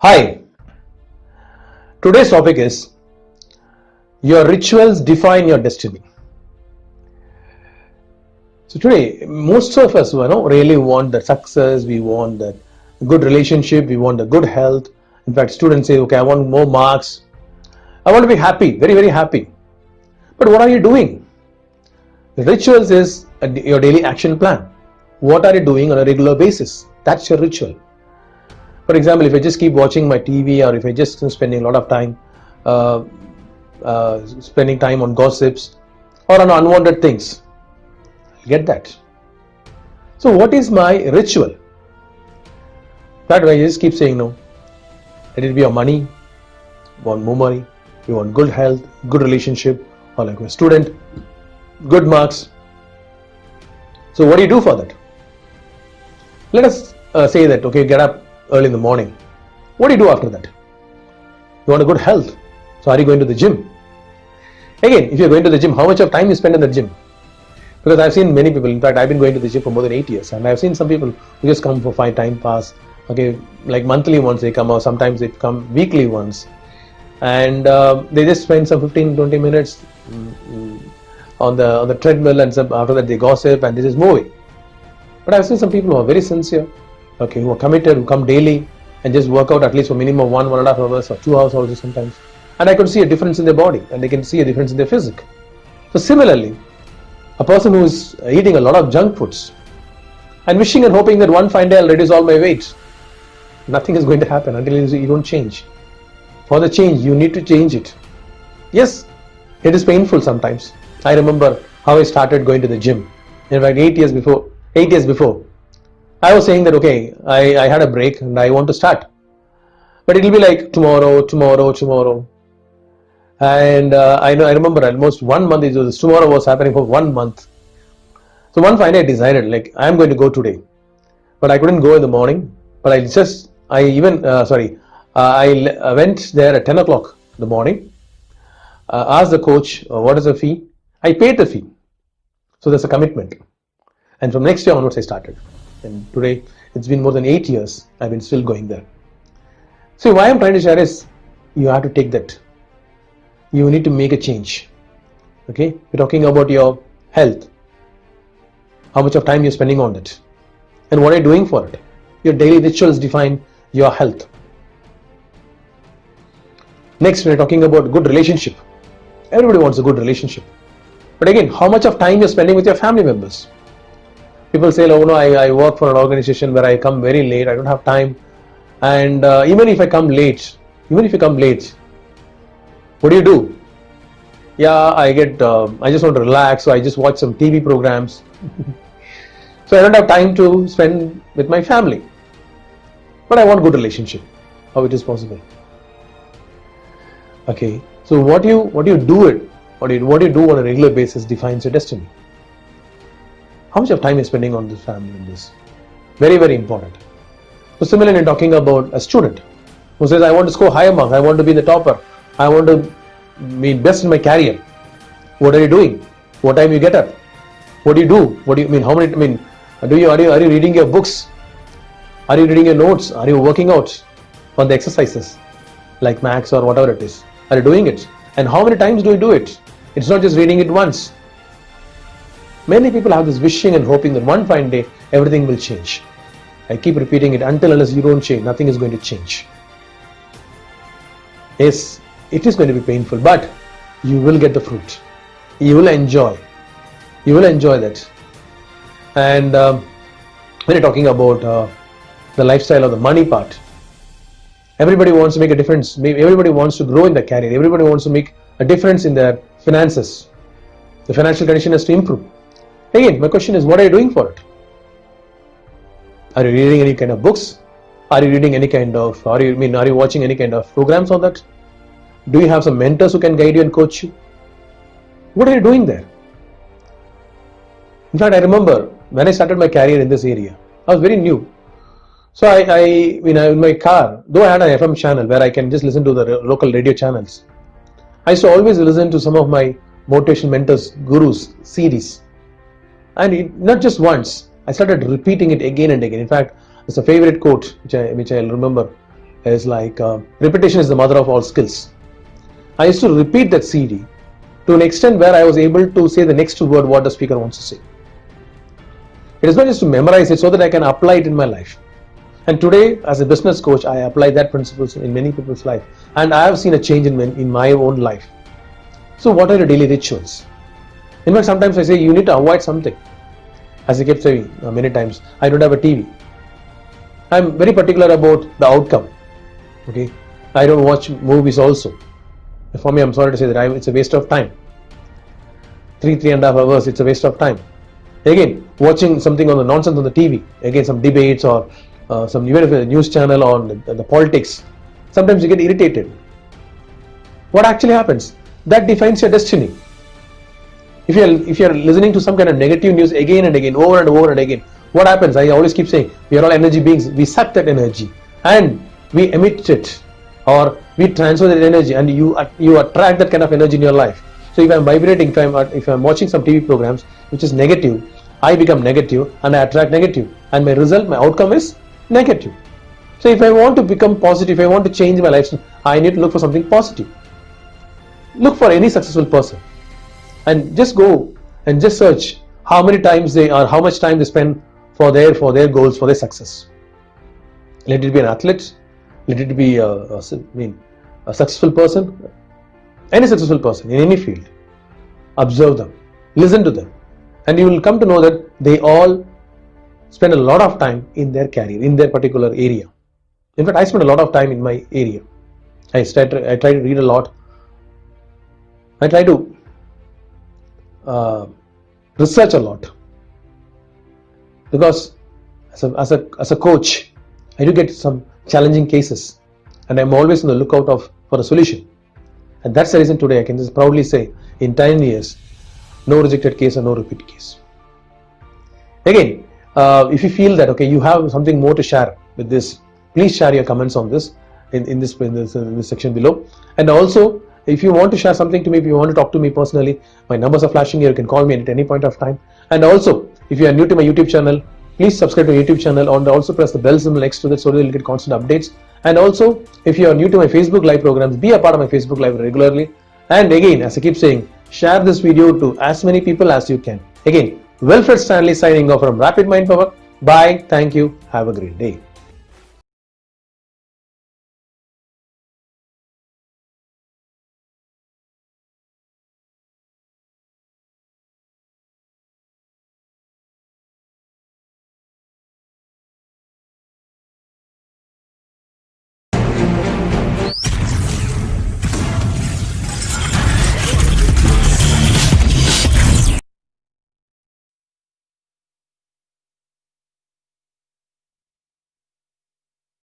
Hi, today's topic is your rituals define your destiny. So today, most of us really want the success, we want that good relationship, we want the good health. In fact, students say, okay, I want more marks. I want to be happy, very, very happy. But what are you doing? The rituals is your daily action plan. What are you doing on a regular basis? That's your ritual. For example, if I just keep watching my TV or if I just spending a lot of time spending time on gossips or on unwanted things, I'll get that. So what is my ritual? That way I just keep saying no. Let it be your money, you want more money, you want good health, good relationship, or like a student, good marks. So what do you do for that? Let us say that, okay, get up early in the morning. What do you do after that? You want a good health. So are you going to the gym? Again, if you're going to the gym, how much of time you spend in the gym? Because I've seen many people, in fact, I've been going to the gym for more than 8 years, and I've seen some people who just come for 5 time pass, okay, like monthly once they come, or sometimes they come weekly once, and they just spend some 15-20 minutes on the treadmill, and after that they gossip and they just move away. But I've seen some people who are very sincere, okay, who are committed, who come daily and just work out at least for minimum 1.5 hours or 2 hours also sometimes, and I could see a difference in their body and they can see a difference in their physique. So similarly, a person who is eating a lot of junk foods and wishing and hoping that one fine day I'll reduce all my weight, nothing is going to happen until you don't change. For the change, you need to change it. Yes, it is painful sometimes. I remember how I started going to the gym. In fact, 8 years before, I was saying that, okay, I had a break and I want to start. But it will be like tomorrow. And I remember almost 1 month, tomorrow was happening for 1 month. So one fine day I decided, like, I'm going to go today. But I couldn't go in the morning. But I went there at 10 o'clock in the morning, asked the coach, what is the fee? I paid the fee. So there's a commitment. And from next year onwards, I started. And today, it's been more than 8 years, I've been still going there. So why I'm trying to share is, you have to take that. You need to make a change. Okay? We're talking about your health. How much of time you're spending on it. And what are you doing for it? Your daily rituals define your health. Next, we're talking about good relationship. Everybody wants a good relationship. But again, how much of time you're spending with your family members? People say, oh no, I work for an organization where I come very late, I don't have time. And even if you come late, what do you do? Yeah, I just want to relax, so I just watch some TV programs. So I don't have time to spend with my family. But I want a good relationship. How it is possible? Okay, so what you do on a regular basis defines your destiny. How much of time you're spending on this family in this? Very, very important. So similarly, talking about a student who says, I want to score higher marks, I want to be the topper, I want to be best in my career. What are you doing? What time you get up? What do you do? Are you reading your books? Are you reading your notes? Are you working out on the exercises like maths or whatever it is? Are you doing it? And how many times do you do it? It's not just reading it once. Many people have this wishing and hoping that one fine day everything will change. I keep repeating it, until unless you don't change, nothing is going to change. Yes, it is going to be painful, but you will get the fruit. You will enjoy that. And when you're talking about the lifestyle or the money part, everybody wants to make a difference. Everybody wants to grow in their career. Everybody wants to make a difference in their finances. The financial condition has to improve. Again, my question is, what are you doing for it? Are you reading any kind of books? Are you watching any kind of programs on that? Do you have some mentors who can guide you and coach you? What are you doing there? In fact, I remember when I started my career in this area, I was very new. So in my car, though I had an FM channel where I can just listen to the local radio channels, I used to always listen to some of my motivation mentors, gurus, series. And not just once, I started repeating it again and again. In fact, it's a favorite quote which I'll remember. is like repetition is the mother of all skills. I used to repeat that CD to an extent where I was able to say the next word what the speaker wants to say. It is not just to memorize it so that I can apply it in my life. And today, as a business coach, I apply that principles in many people's life, and I have seen a change in my own life. So what are your daily rituals? In fact, sometimes I say you need to avoid something. As I kept saying many times, I don't have a TV. I'm very particular about the outcome. Okay, I don't watch movies also. For me, I'm sorry to say that it's a waste of time. 3.5 hours, it's a waste of time. Again, watching something on the nonsense on the TV, again some debates or some even if a news channel on the politics, sometimes you get irritated. What actually happens? That defines your destiny. If you're listening to some kind of negative news again and again, over and over and again, what happens? I always keep saying, we are all energy beings. We suck that energy and we emit it, or we transfer that energy, and you attract that kind of energy in your life. So if I'm vibrating, if I'm watching some TV programs which is negative, I become negative and I attract negative, and my result, my outcome is negative. So if I want to become positive, if I want to change my life, I need to look for something positive. Look for any successful person and just go and just search how many times how much time they spend for their goals, for their success. Let it be an athlete, let it be a successful person, any successful person in any field. Observe them, listen to them, and you will come to know that they all spend a lot of time in their career, in their particular area. In fact, I spend a lot of time in my area. I try to read a lot. I try to research a lot, because as a coach, I do get some challenging cases, and I'm always on the lookout for a solution. And that's the reason today I can just proudly say, in 10 years, no rejected case or no repeat case. Again, if you feel that you have something more to share with this, please share your comments on this in this section below. And also, if you want to share something to me, if you want to talk to me personally, my numbers are flashing here. You can call me at any point of time. And also, if you are new to my YouTube channel, please subscribe to my YouTube channel and also press the bell symbol next to that so that you'll get constant updates. And also, if you are new to my Facebook Live programs, be a part of my Facebook Live regularly. And again, as I keep saying, share this video to as many people as you can. Again, Wilfred Stanley signing off from Rapid Mind Power. Bye. Thank you. Have a great day.